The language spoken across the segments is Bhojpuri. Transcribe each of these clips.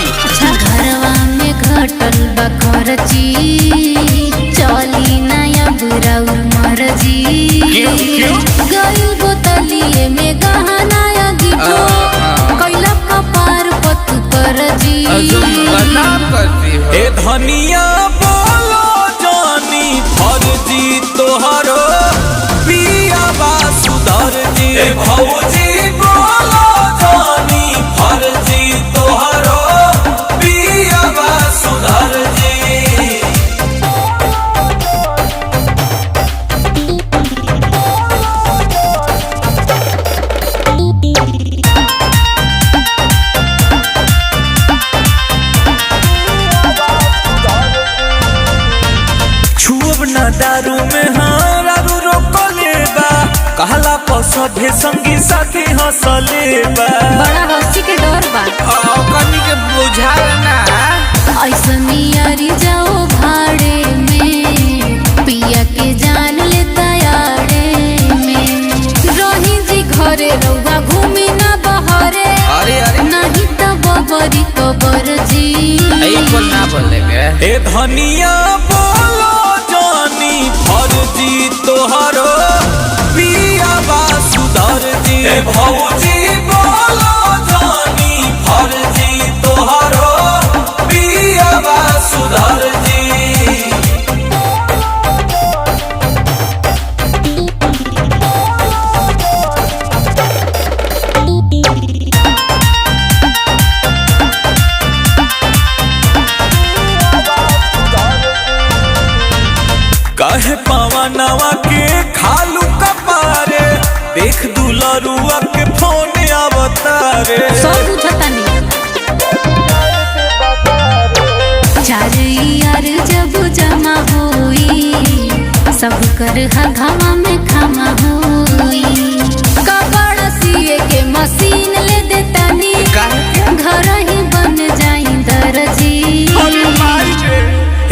घरवा में घटल बखरची चली नया बुराउर मरजी गइल बोतलिए में गहना गिटो कैला कपार पत करजी ए धनिया बोलो जानी फर्जी तोहरो पिया बा सुधर जी ए भौजी बोलो जानी फर्जी तोहरो पिया बा सुधर जी छुअब ना दारू में हाँ रारू रोकले बा कहला पसधे संगी साथी हंसले बा बड़ा हंसी के डर बा कनी के बुझाल ना ऐसनी यारी जाओ भाड़े में पिया के जान ले तयारे में रही जी घरे रउआ घूमी ना बहरे अरे अरे नहीं तो बबरी कबर जी ना बोले ए धनिया बोलो जानी फर्जी तोहरो पिया बा सुधर जी ए भौजी बोलो जानी फर्जी तोहरो पिया बा सुधर जी कहे पवनवा के खालू कपारे देख दुलरुआ के फोन आवतारे सब पूछता नहीं चार यार जब जमा होई सब कर घामा में खामा होई कपड़ा सिए के मशीन ले देता नी घर ही बन जाई दर्जी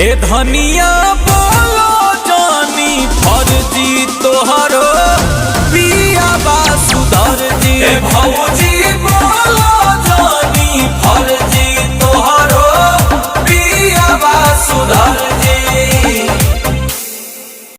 ए धनिया